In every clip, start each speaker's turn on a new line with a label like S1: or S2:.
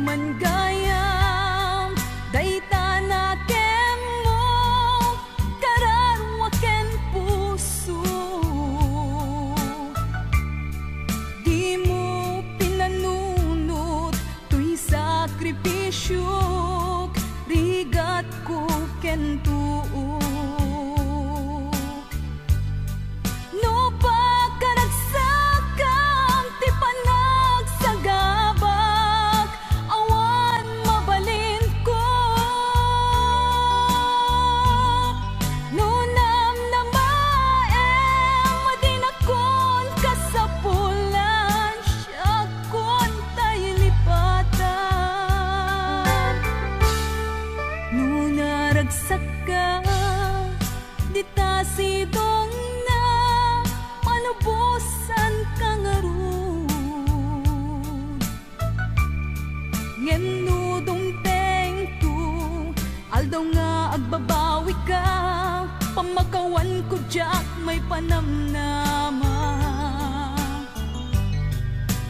S1: man gayam dayta na ken mo kararwa ken puso. Di mo pinanunot tuy sakripisyo rigat ko ken tuo. Sidong na panubusan kang aron ngeno dumteng tu aldaw nga agbabawi ka pamakawan ko jak may panamnama.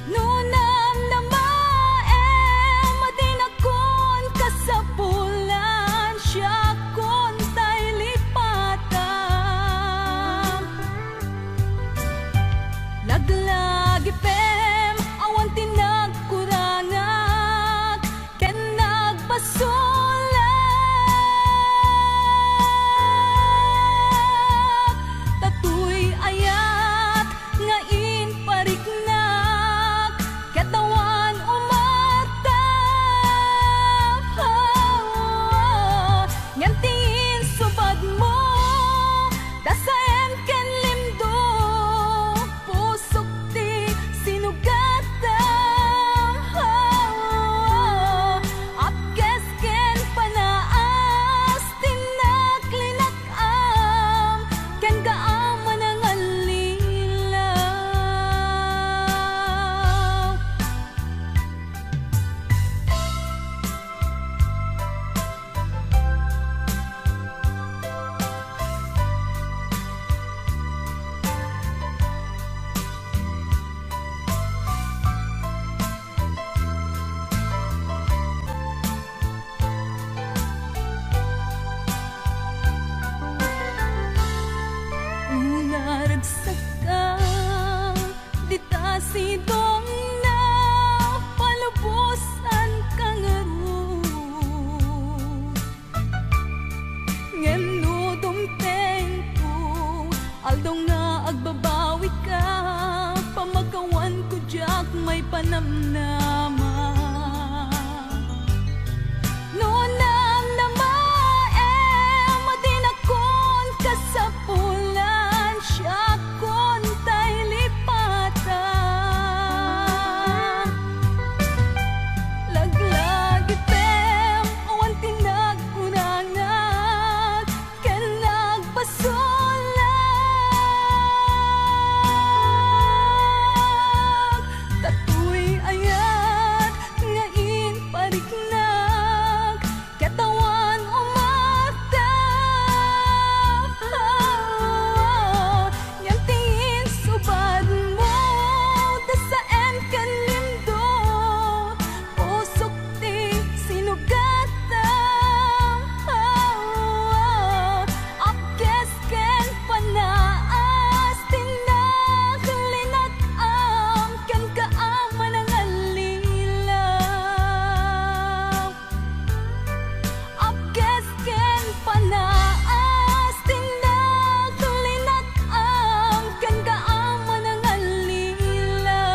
S1: Nunam na maem adin akon kasapulan siya kon lagi pem awan tinagkurangat ken nagbasulat tatuy ayat nga inpariknak katawan umatap ngan tingin subad mo dasaem ken limdo sidong na palubusan kang aron ngeno dumteng ko aldaw nga agbabawi ka pamagawan ko jak may panamnama. Nunam na maem adin akon kasapulan siya kon tay lipatan laglag item awan tinagkurangat ken nagbasulat tatuy ayat nga inpariknak katawan umatap ngan tingin subad mo dasaem ken lindo pusok ti sinugatam apkes ken panaas tinaklinak-am ken kaaman ang alilaw apkes ken panaas tinaklinak-am ken kaaman ang alilaw.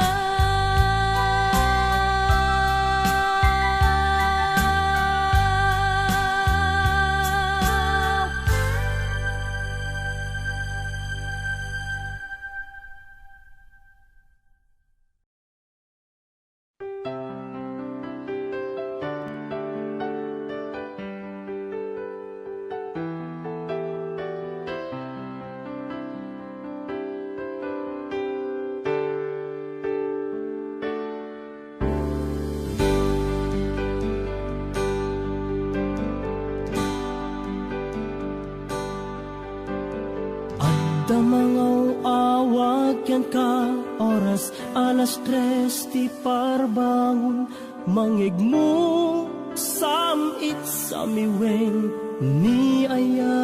S2: Damangaw awag yan ka oras 3:00 ti parbangon mangigmo samit sa miweng ni aya.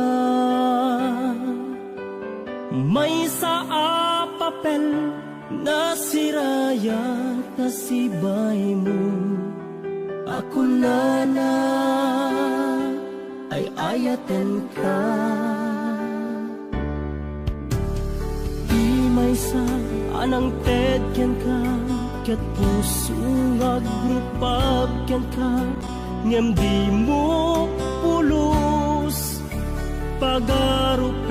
S2: May sa papel na siraya kasibay mo. Ako na ay ayaten ka. Di may sa anang tedyan ka, ket puso nga grupag yan ka. Ngem di mo pulos pagarupen.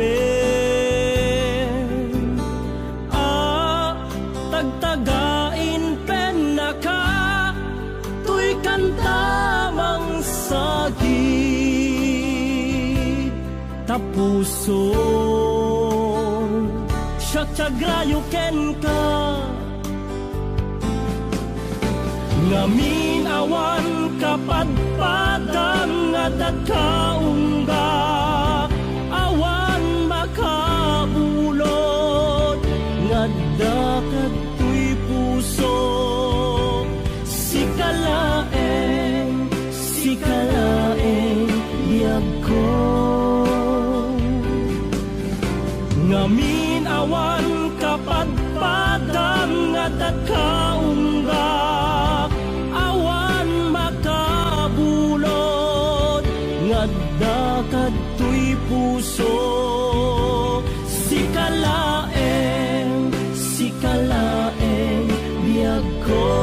S2: Tagtagain pen na ka, tuy kantamang sagit. Tapuson siyak tiagrayo ken ka. Ngamin awan kapadpadang at kaungga, awan makabulod ngadda katoy puso. Sikalaeng biyag ko. Ngamin awan kapadpadang at kaungga, awan makabulod ngadda katoy puso. Sikalaeng biyag ko.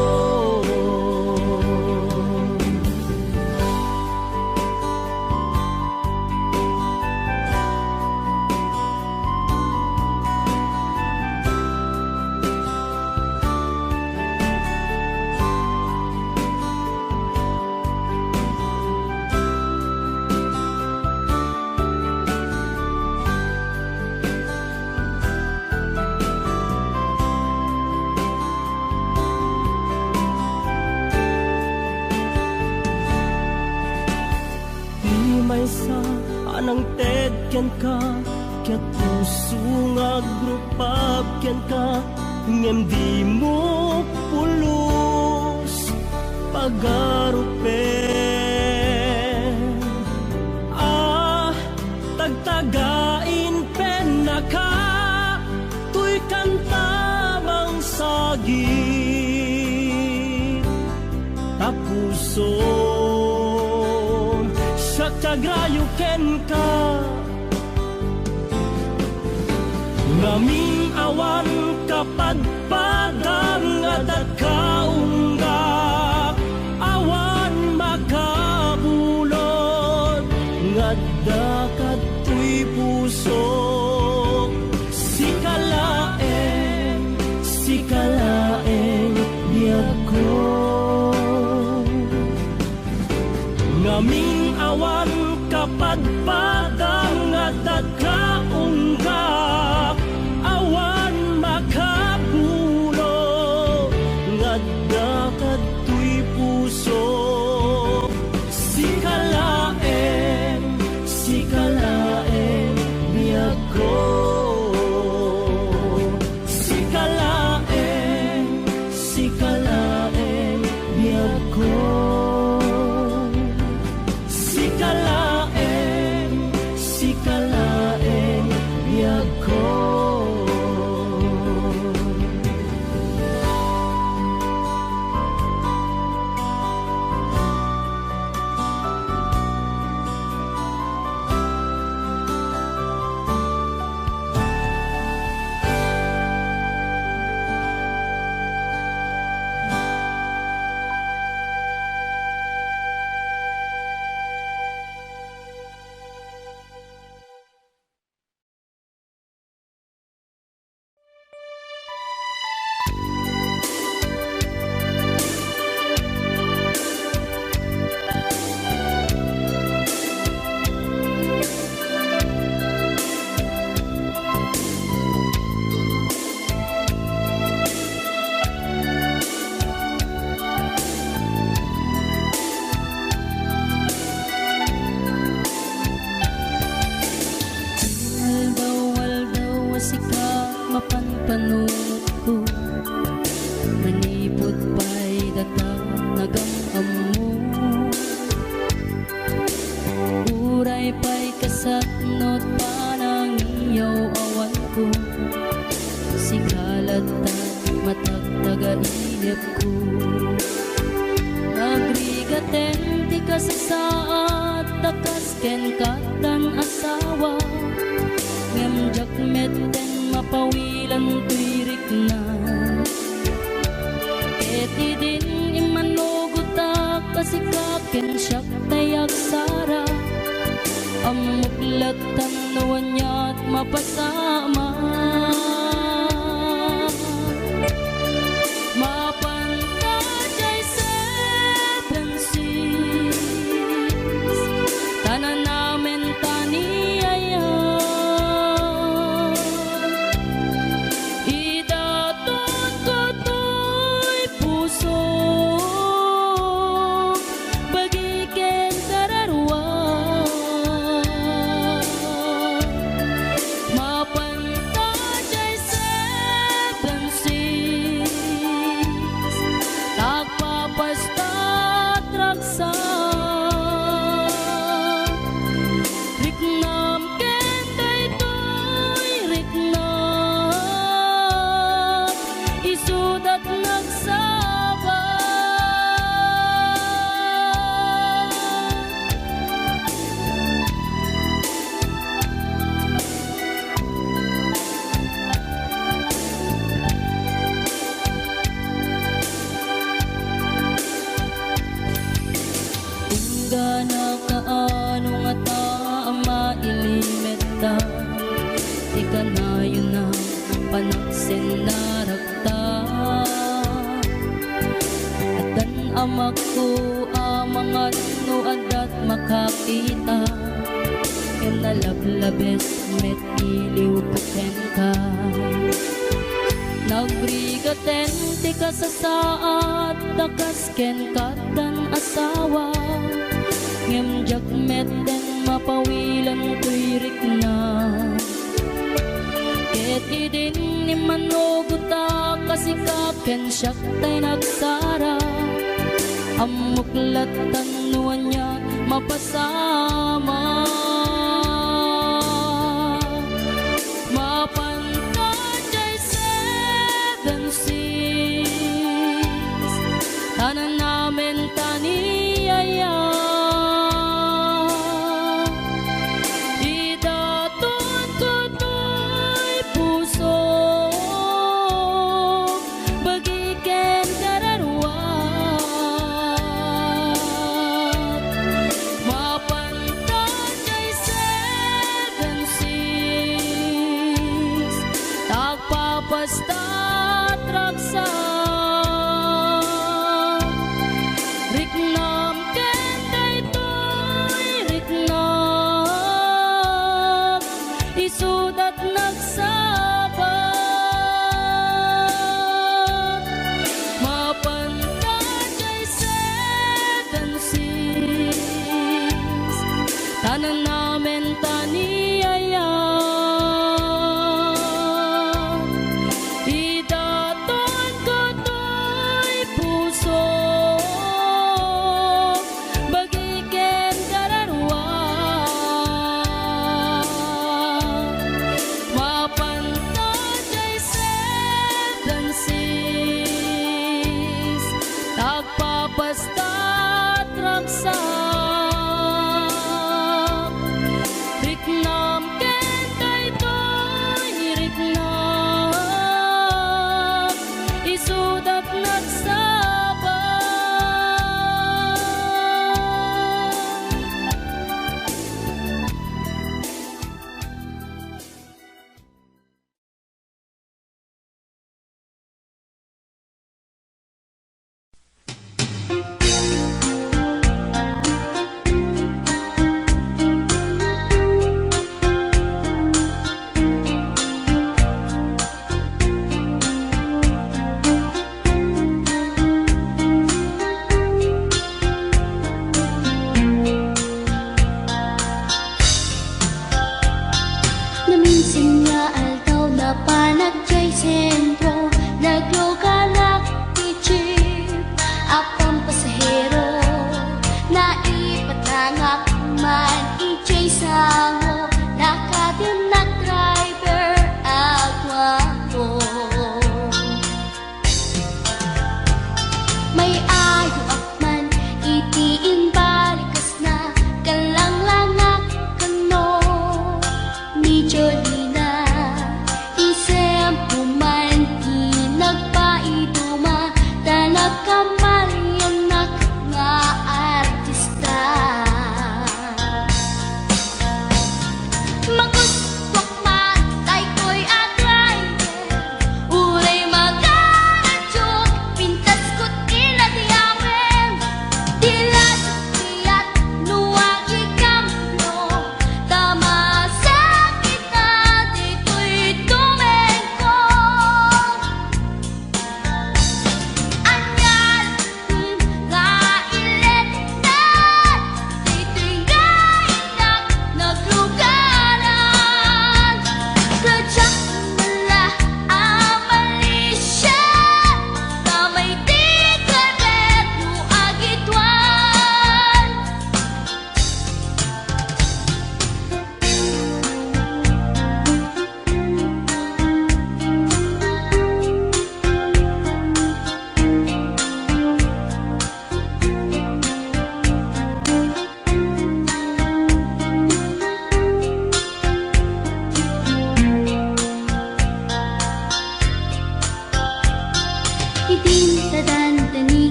S2: Sa anang tedyan ka, ket puso nga grupag yan ka. Ngem di mo pulos pagarupen. Tagtagain pen na ka, tuy kantamang sagit. Tapuson siyak tiagrayo ken ka. Ngamin awan kapadpadang at kaungga, awan makabulod ngadda katoy puso. Sikalaeng biyag ko. Ngamin awan kapadpadang at kaungga, awan makabulod ngadda katoy puso. Sikalaeng biyag ko. Sikalaeng biyag ko. Sikalaeng biyag ko.
S1: ko, sigalat at matagtaga-inip ko. Nagrigaten ti kasasaat, takas ken katan asawa, ngem jakmet ten mapawilan tuirik na. Eti din imanugutak kasikaken siyak tayak sara, amuklat tanawan niya't mapasama. Mapantajay seven seas, tanan namin taniyaya. Idaton ko to'y puso, bagiken kararwa. Mapantajay seven seas, tagpapasta't raksa. Riknam ken daytoy riknam, isudat nagsaba. Tunggana kaano nga taama ilimeta, di ka na yun na panaksin na rakta. At dan amak ko amangan no adat makakita, ken nalablabes met iliw puten ka. Nagrigaten ti kasasaat, takas ken katan asawa, ngem jakmet den mapawilan tuirik na. Ket idin ni manuguta kasikaken siyak tay nagsara, amuklat tanuan niya mapasama. Mapantajay seven seas, tanan namin taniyaya. Idaton ko to'y puso, bagiken kararwa. Mapantajay seven seas, tagpapasta't raksa. Riknam ken daytoy riknam, isudat nagsaba. Mapantajay seven seas, tanan namin taniyaya. Idaton ko to'y puso, bagiken kararwa. Mapantajay seven seas, tagpapasta't raksa. Riknam ken daytoy riknam, isudat nagsaba.
S3: Naminsan nga altaw na panagjay sentro, naglugalak ti jeep, apang pasahero, naipatangak man ijay sango, nakadim na driver.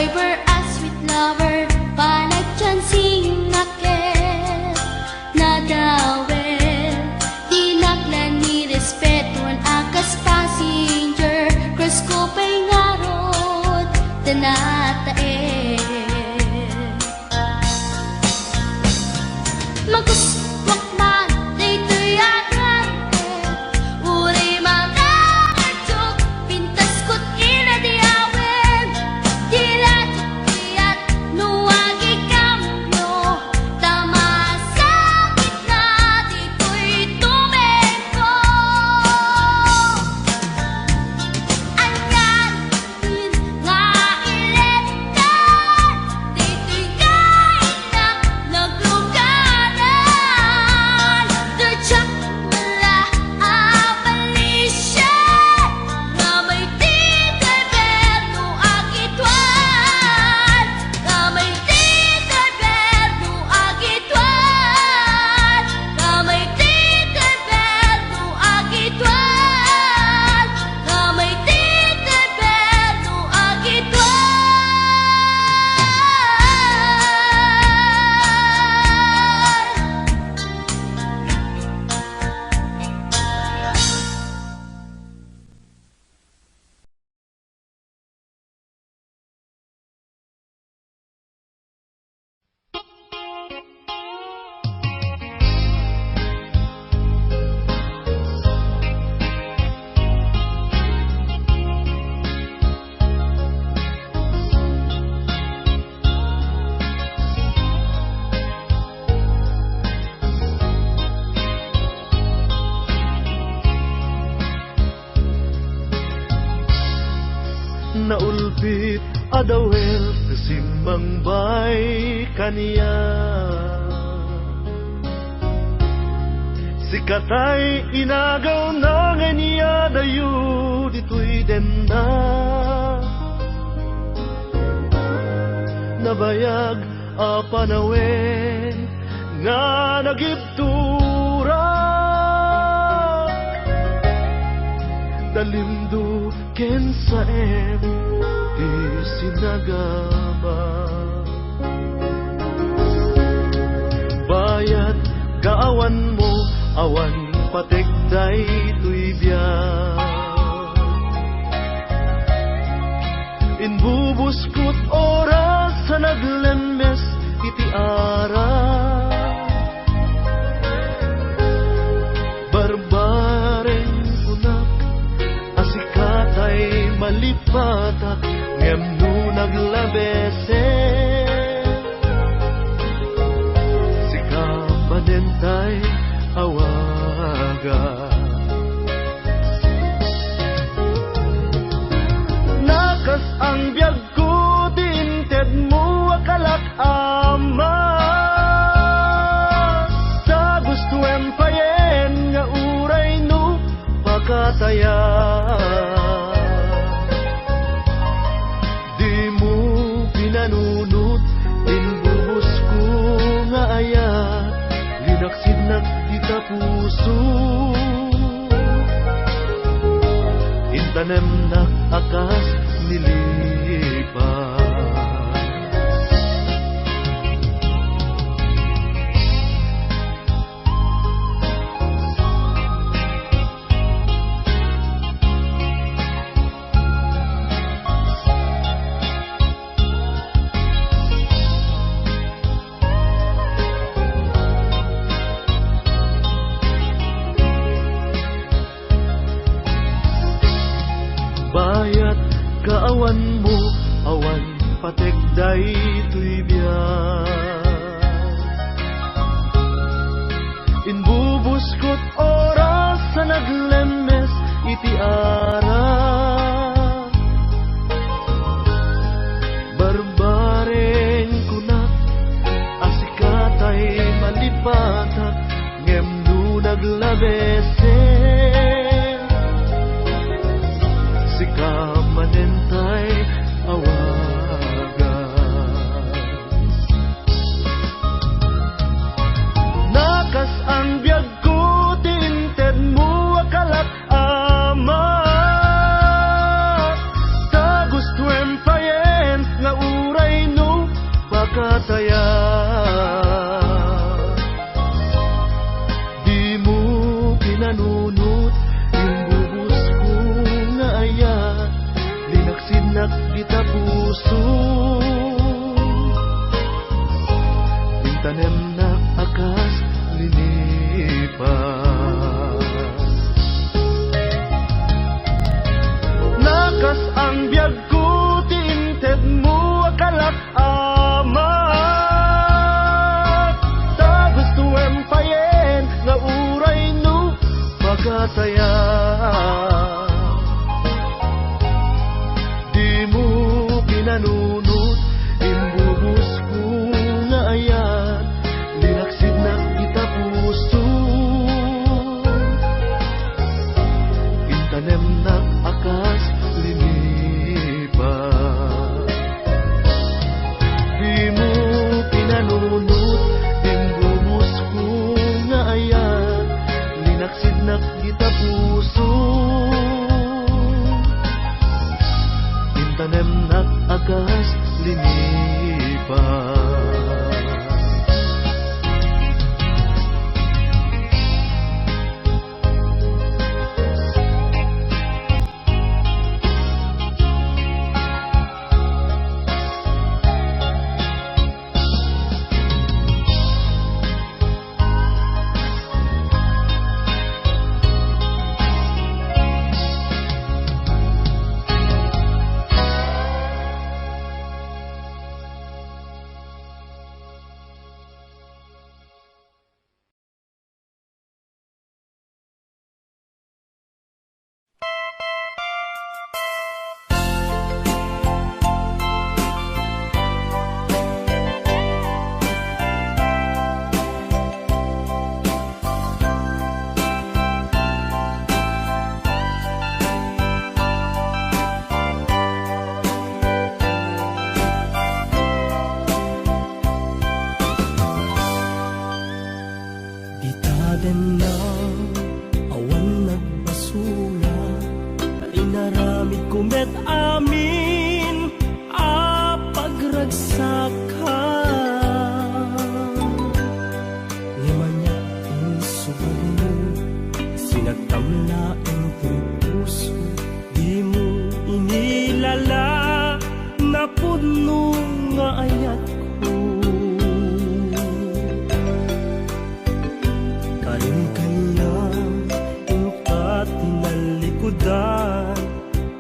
S3: forever a sweet lover, panagchansing nakit na dawel. Tinaklan ni respetuan akas passenger, cross ko pa'y ngarot, tanatae. Maguswak man, dito'y agrante, uri mga katsok, pintas ko't inadiawen. Dilat at nuwagi kamyo, tama sakit na dito'y tumeko. Anyan, nga iletan, dito'y kain na naglugaran. Dirtsak mala abalisya, nga may tigay berno agitwan, nga may tigay berno agitwan, nga may tigay berno agitwan, nga may tigay berno agitwan.
S2: Naulpit adawel kasimbang bay kaniya, sikatay inagaw na nga niya dayo dito'y denda. Nabayag a panawen nga nagibtura, dalimdo ken sa di sinagama. Bayat kaawan mo, awan pategday tuy biyak. Inbubuskot oras sa naglemes iti ara, barbareng unak asikatay malipatak, ngem no naglabese. Sikamanentay awaga, nakas ang biyag ko, dinted mo akalak ama. Sa gusto empayen nga uray no pakataya, di mo pinanunot, tinbubos ko nga aya, linaksid nagdita puso. Intanem nak akas nilipas. Bayat kaawan mo, awan pategday tuy biyak. Inbubuskot oras sa naglemes iti ara, barbareng kunak asikatay malipatak, ngem no naglabese. Sikamanentay awaga, nakas ang biyag ko, puso. Tanem na akas linipas. Nakas ang biyag ko, tiinted mo akalak amat. Ta gusto empayen nga uray no magataya. Di mo pinanunot imbubus ko nga ayan. Linaksid na kita puso. Intanem na akas linipas. Di mo pinanunot imbubus ko nga ayan. Linaksid na kita puso. Intanem na akas linipas.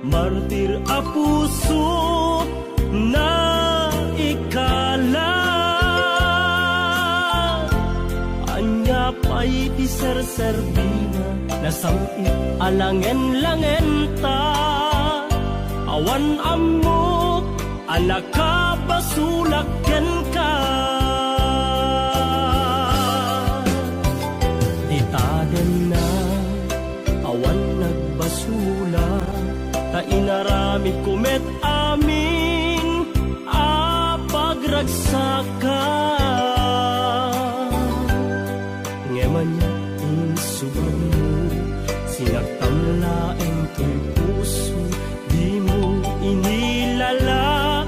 S2: Martir a puso na ikala. Anya pa'y di serserbina nasamit alangen-langen ta. Awan amok anak ka basulaken ka. Di taden na awan nagbasula. Ta inaramid kumet amin a pagragsaka. Ngeman niya insuban mo sinagtamlaeng to'y puso. Di mo inilala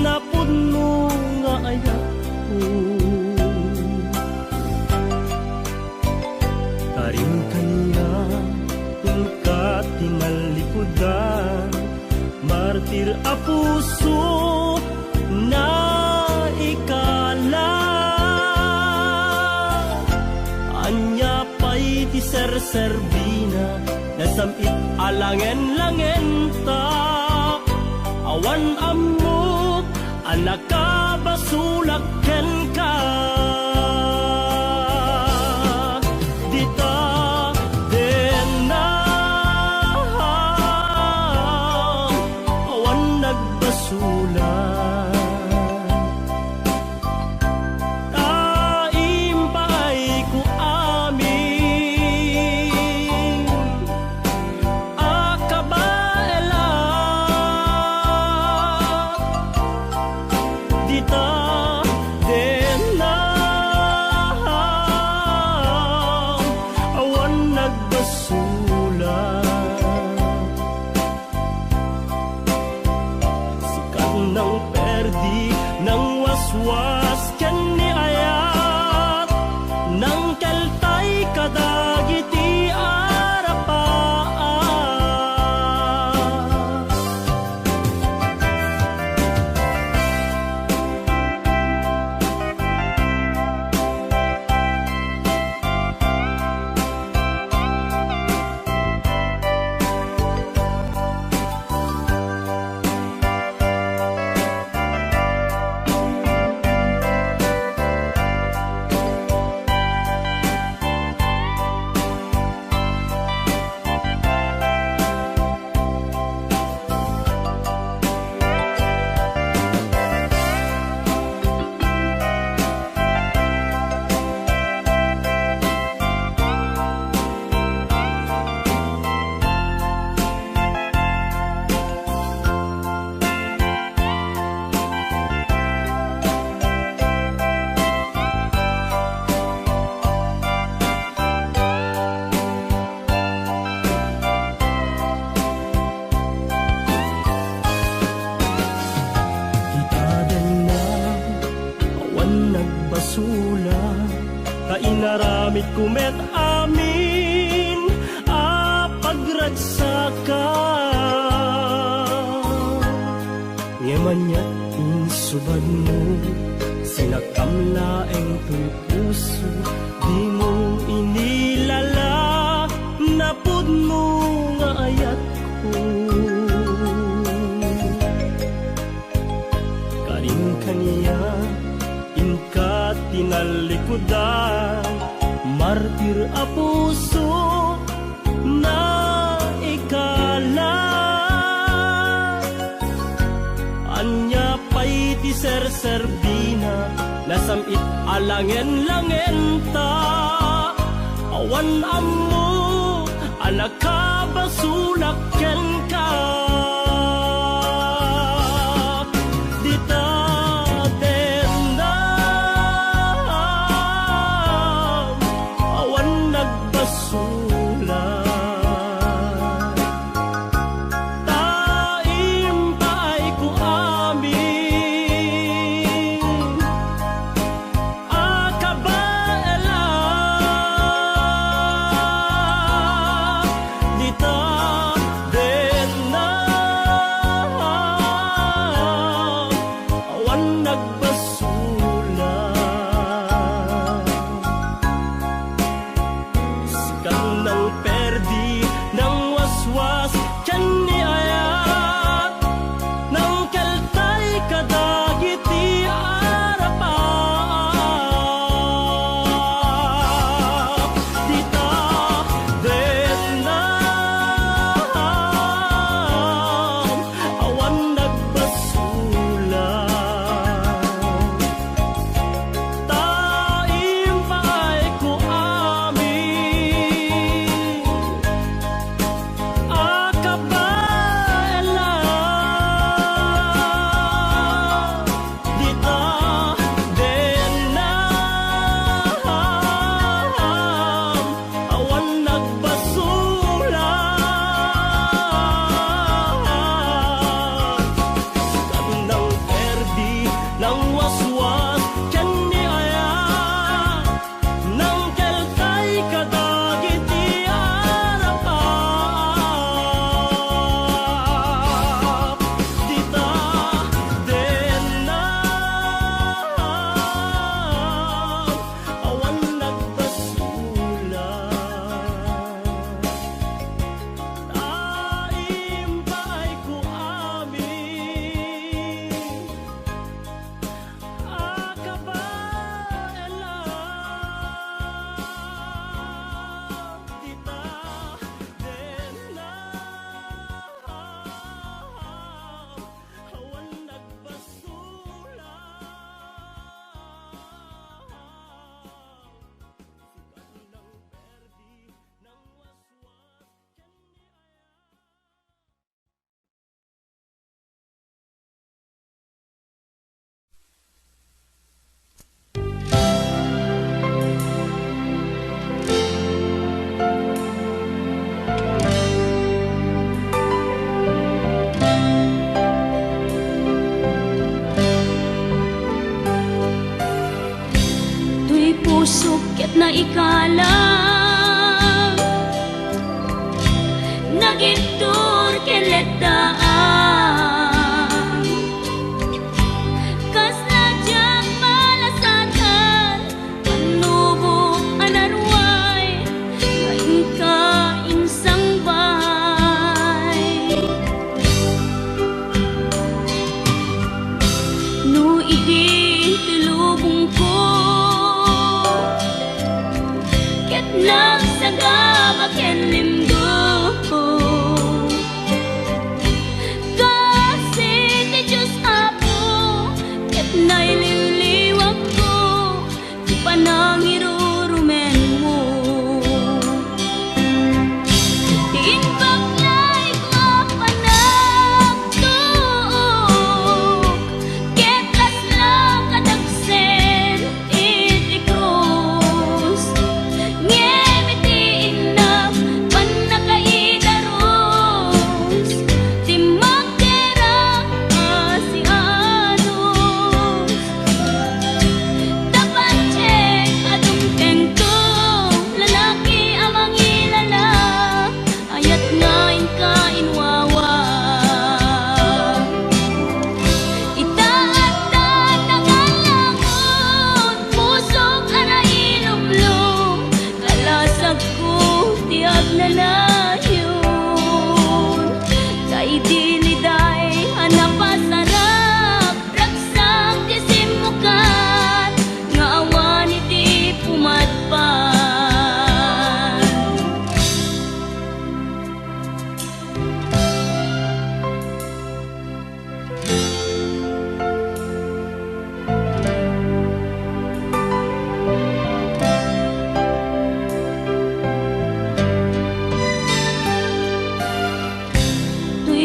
S2: na puno nga ayak ko. Karin kanya ka tinalikudan. Martir a puso na ikala. Anya pa'y di serserbina nasamit alangen-langen ta. Awan amok anak ka basulaken ka. Was kan ni ayat nang keltay kadagiti arapaan. kumet amin a pagragsaka. Ngemanyat insubad mo, sinakamlaeng to'y puso, di mo inilala, napud mo nga ayat ko. Karin kaniya, inka tinalikudan, martir a puso na ikala. Anya pa'y ti ser-serbina, nasamit alangen-langen ta. Awan ammo, anak ka basulaken ka. Dita denam, awan nagbasulan. Taim pa'y ku amin, akabaela. Dita den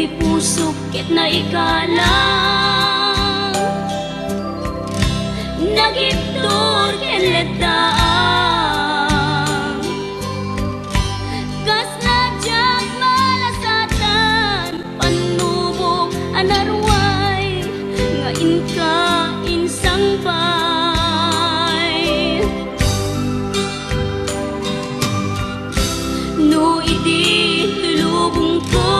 S1: ti pusok ket na ikalang nagiptor ken letdaan kas najag malasatan panubok anarway nga inka insang bay no idi tulubong ko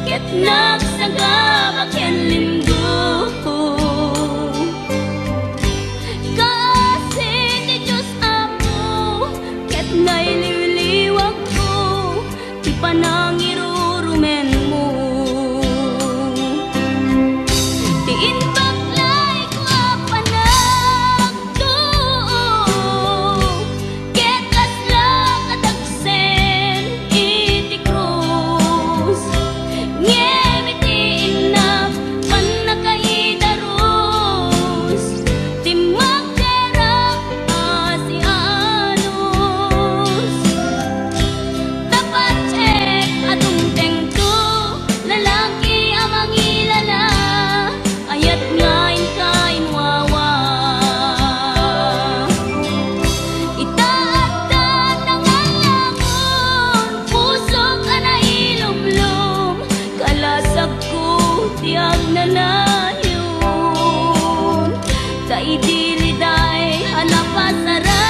S1: ket nagsagaba ken linggo kasi ti Diyos Apo ket nailiwliwag ko ti panangirurumen mo ti inbaklay ko apanagto ket kasla katagsen iti krus ngem iti inap panakaidarus ti magderang asianos dapat check adung tengto lalaki amang ilala ayat ngain kain wawa itaatan ng alangon pusok ana ilumlum kalasag ko tiag nanayon kaidiliday hanapasara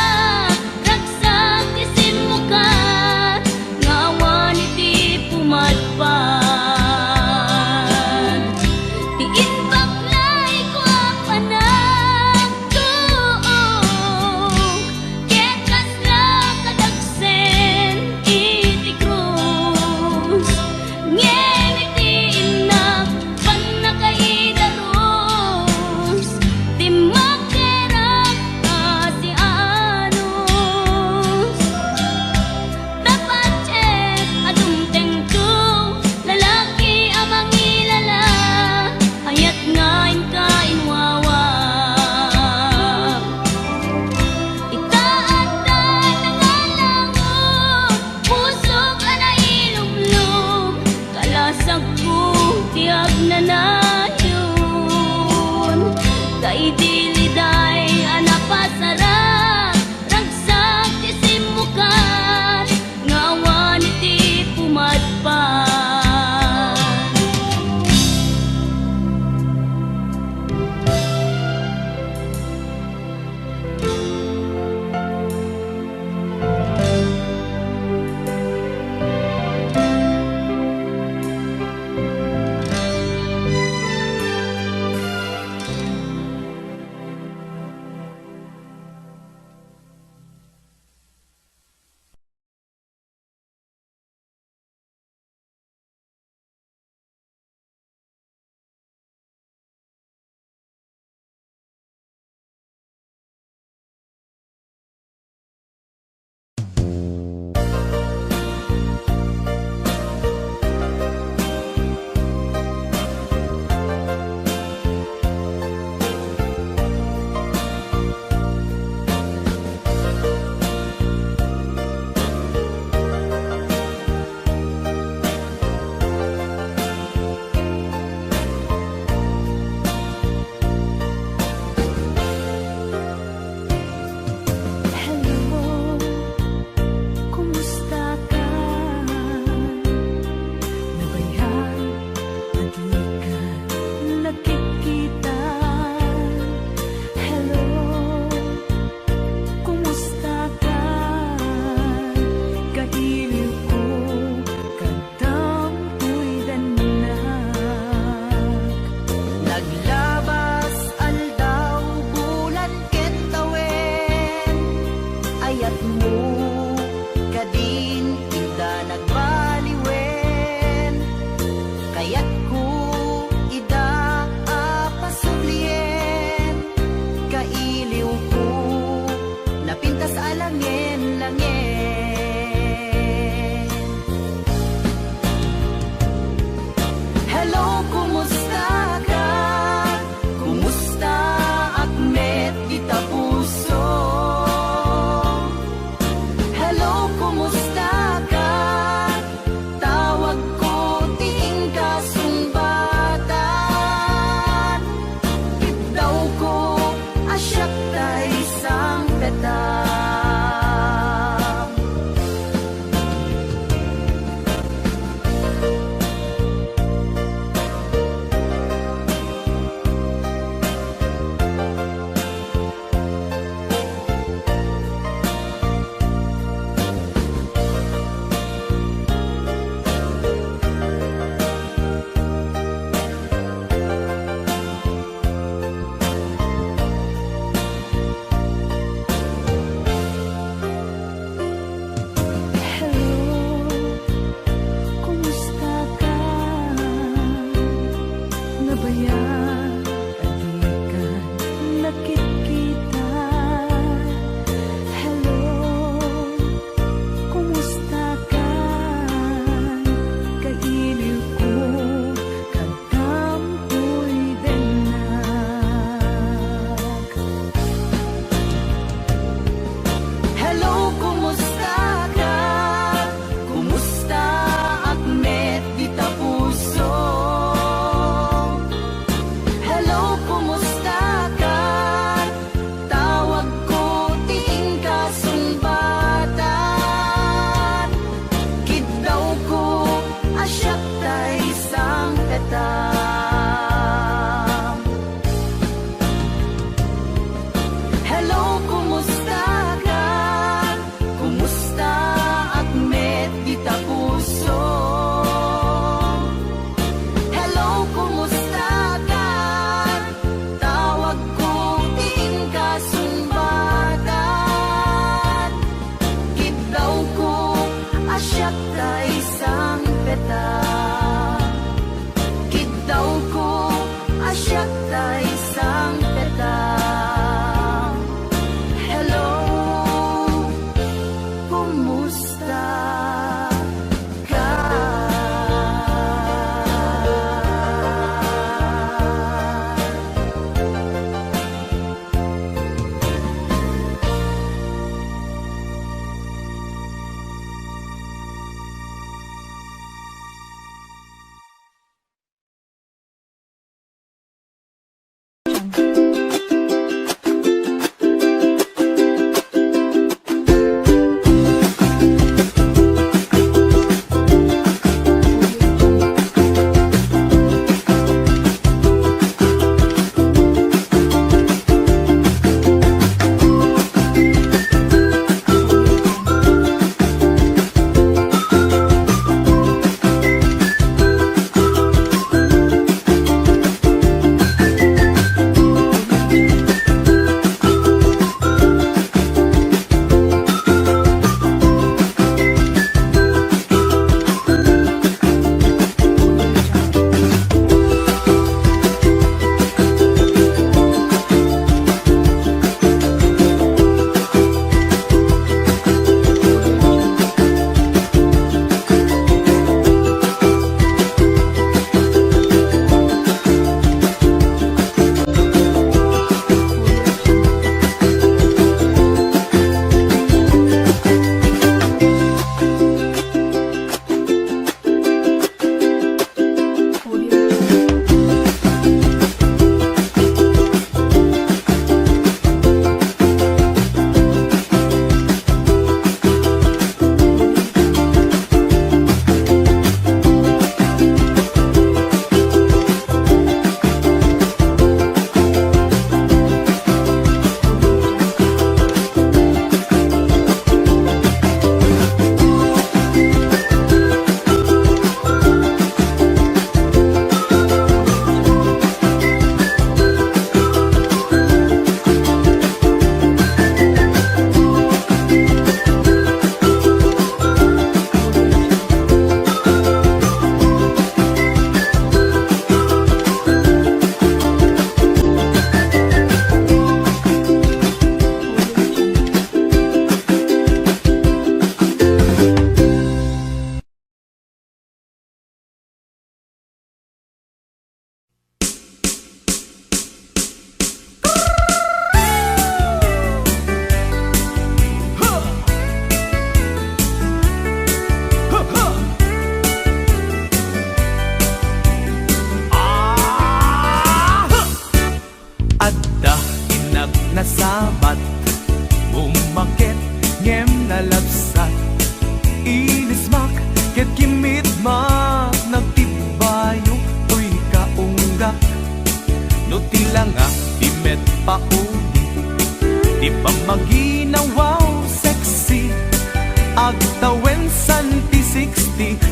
S1: ragsak isin mukat ngawan iti pumadpan ti inbaklay ko apanagto ket kasla kadagsen iti krus ngem iti inap panakaidarus ti magderang asianos dapat check adung tengto lalaki amang ilala ayat ngain kain wawa itaatan ng alangon pusok ana ilumlum kalasag ko tiag nanayon kaidiliday anapasara ragsak ti simukat ngawan iti pumadpan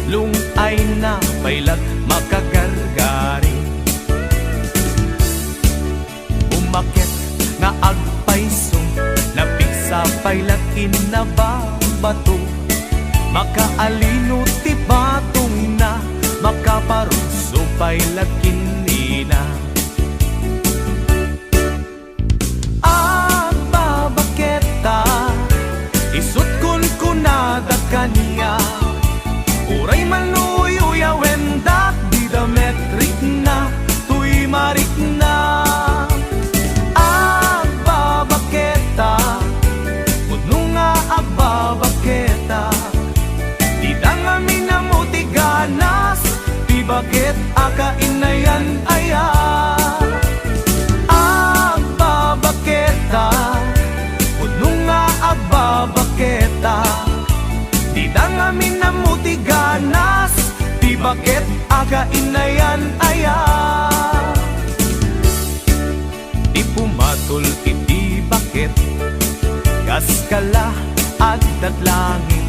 S4: lung ay napailag makagargari. Umakit nga agpaisong napigsa pailag inababato. Makaalino ti batong na makaparuso pailag kinina. Isut kun kunada kaniya uray manuyo wendak di dametrik na tuy marik na. Agbabaketa kuno nga agbabaketa di dangami na mutiganas di bakit akainayan aya. Agbabaketa babaketa di dangamin na mutiganas di bakit aga inayan aya. Di pumatul iti bakit kaskala at datlangit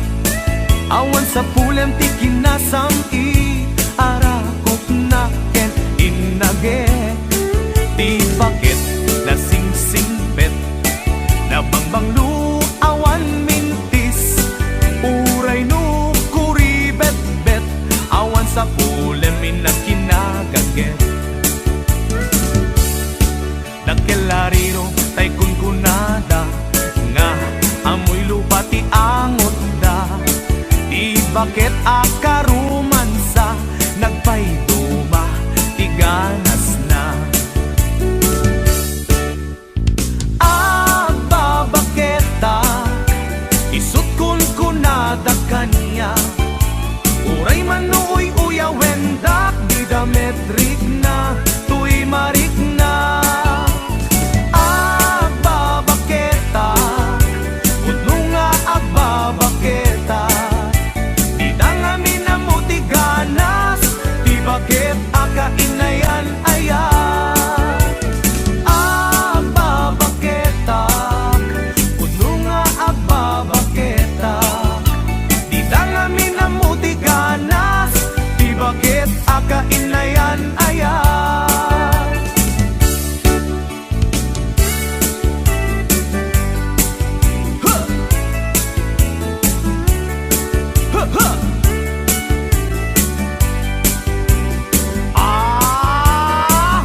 S4: awan sa pulem ti kinasam i arakop na ken inage. Di bakit nasingsingpet na bangbanglu awan mintis uray no kuribet-bet awan sa pulem minagkinagaget. Nagkelariro tay kunkunada nga amoy lupa ti angot da. Di bakit akarumansa nagpayduma ti ganas na. Isut kun kunada kaniya uray manuoy uya wendak di dametrik na tuy marik na. Agbabaketa kuno nga agbabaketa di dangami na mutiganas di bakit akainayan aya. Bakit akainayan aya. Huh! Huh, huh!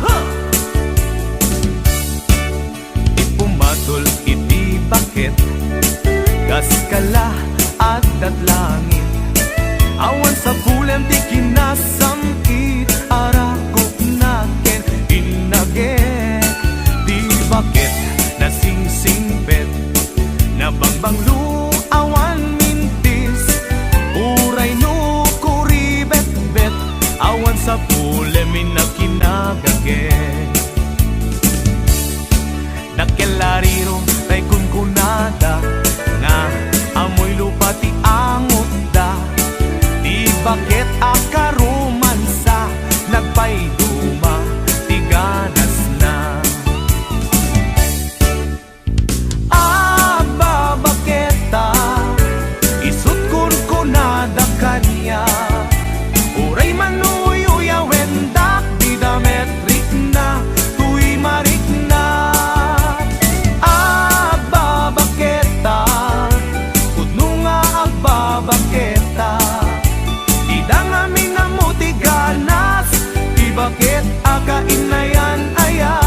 S4: Huh! Ipumatol iti bakit kaskala at datlangit awan sa pulem ti kinasam it arakop na ken inage. Di bakit nasingsingpet na bangbanglu awan mintis uray no kuribet-bet awan sa pulem minagkinagage. Nagkelariro tay kunkunada nga amoy lupa ti angot da. Di bakit akarumansa nagpayduma ti ganas na. Agbabaketa isut kun kunada kaniya uray manuyo wendak di dametrik na tuy marik na. Agbabaketa kuno nga agbabaketa dangami na mutiganas di bakit akainayan aya.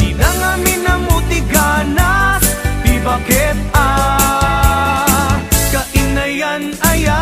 S4: Di dangami na mutiganas di bakit akainayan aya.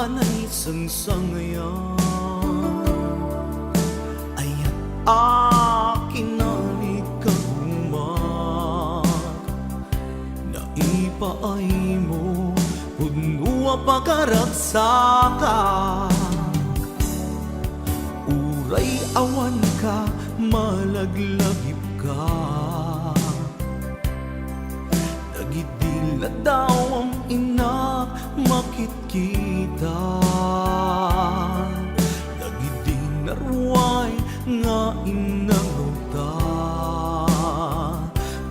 S4: anay sangsangayan ayat akin na ikagumat na ipaay mo puno pagkaragsaka uray awan ka malaglagip ka nagidila daw ang inak makitkita nagidinarway nga inaruta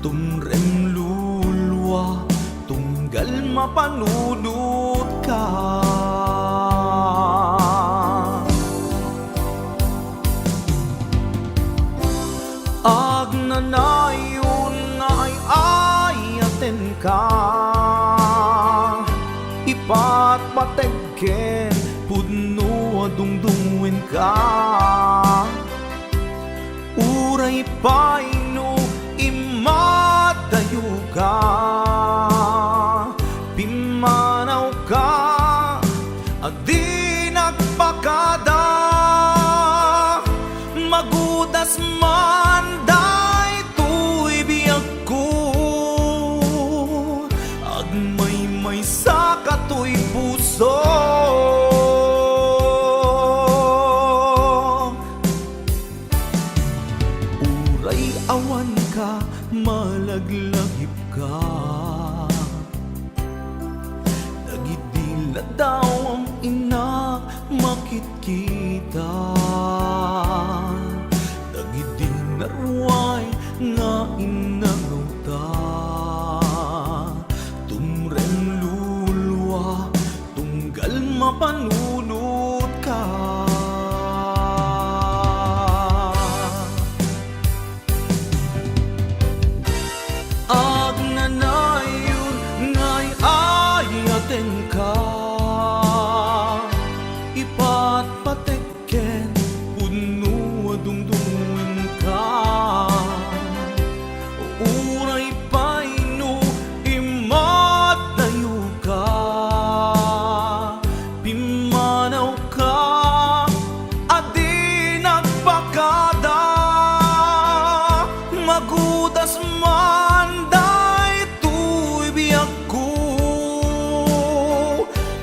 S4: tumrem lulwa tunggal mapanunod ka agnanayon nga ay ayaten ka ipatpategken pudno adungdungwen ka uray paino imadayo ka pimanaw ka adi nagpakada magudas man daytoy biyag ko agmay sa katoy puso uray awan ka malaglagip ka nagidila daw ang inak makitkita nagidinarway nga inaruta tumren lulwa tunggal mapanunod ka agnanayon nga'y ayaten ka ipatpatekken puno adungdungin ka uray paino imatayo ka pimanaw ka adi nagpakada magudas man daytoy biyag ko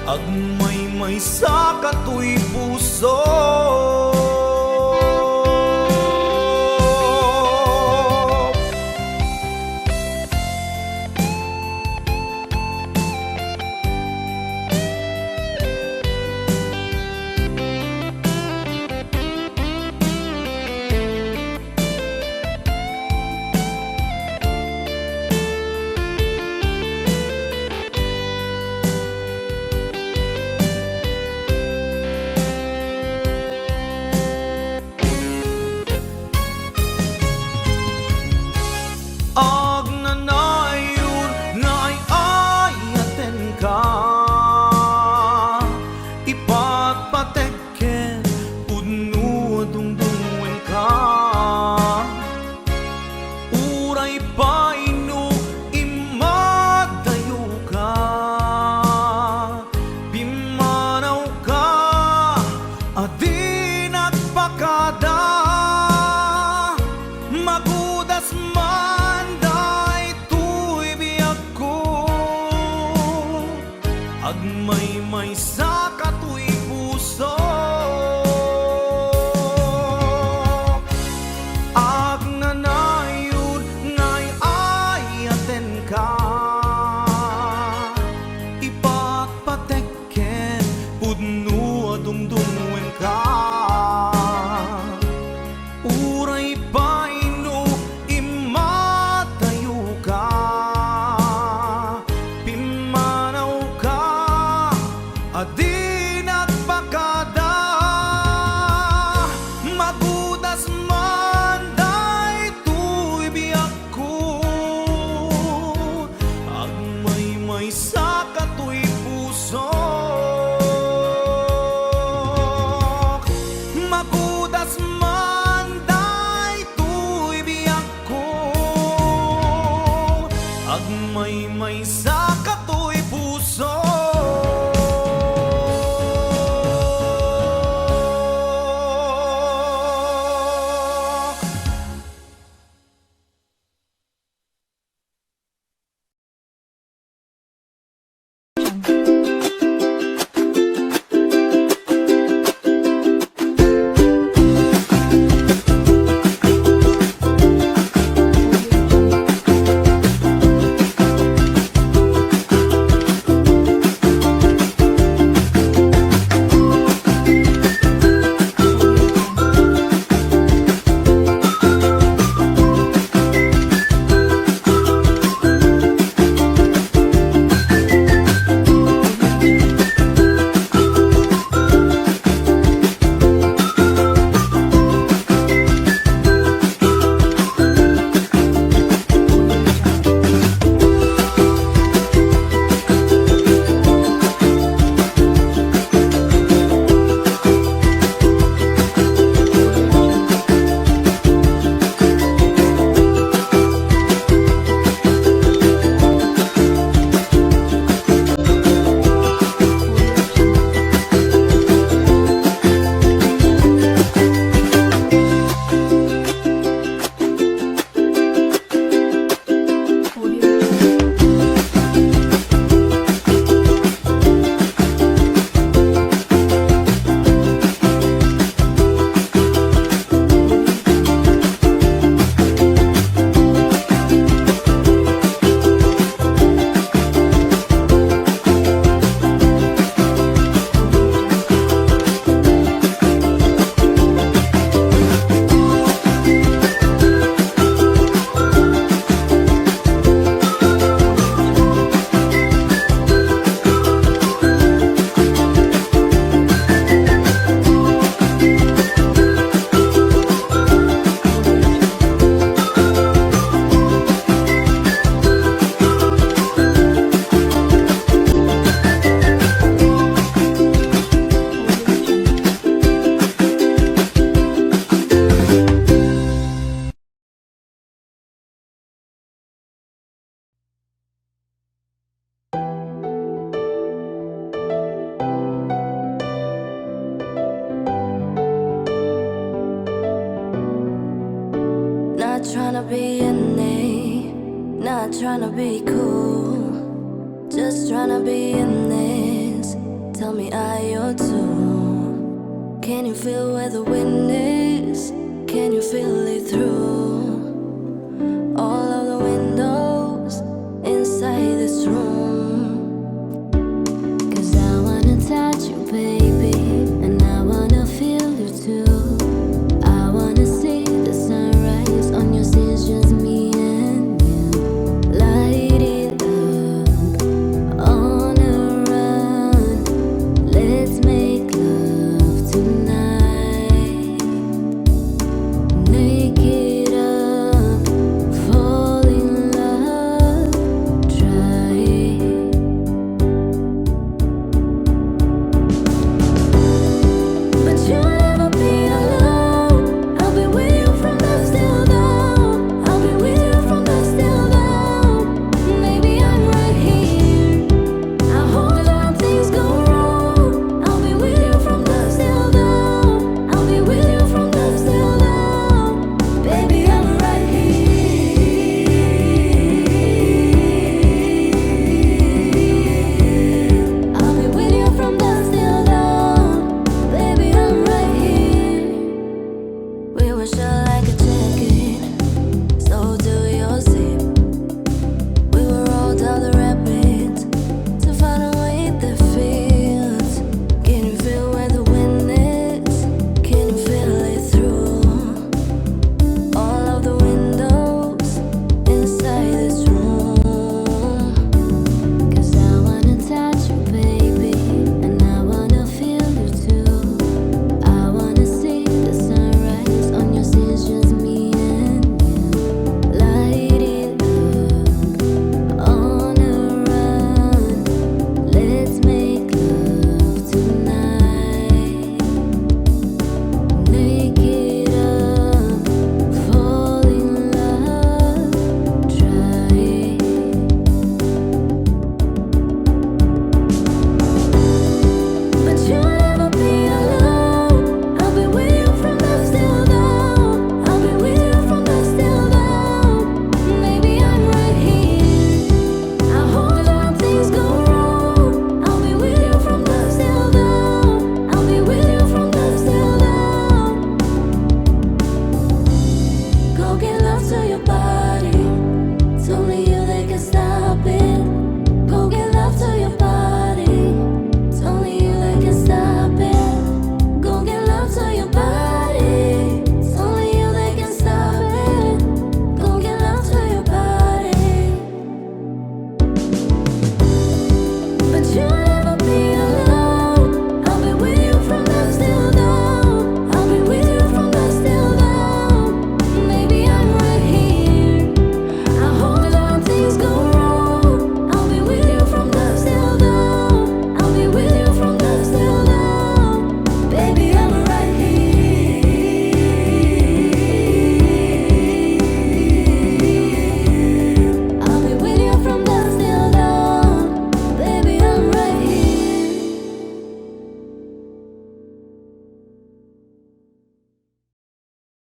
S4: agmay sa katoy puso agnanayon nga'y ayaten ka ipatpatekken puno adungdungwen ka uray paino imadayo ka pimanaw ka adi nagpakada magudas man daytoy biyag ko agmay sa katoy puso agnanayon nga'y ayaten ka ipatpatekken pudno adungdungwen ka uray paino imatayo ka pimanaw ka adi
S3: Not tryna be innate, not tryna be cool, just tryna be in this. Tell me, are you too? Can you feel where the wind is? Can you feel it through?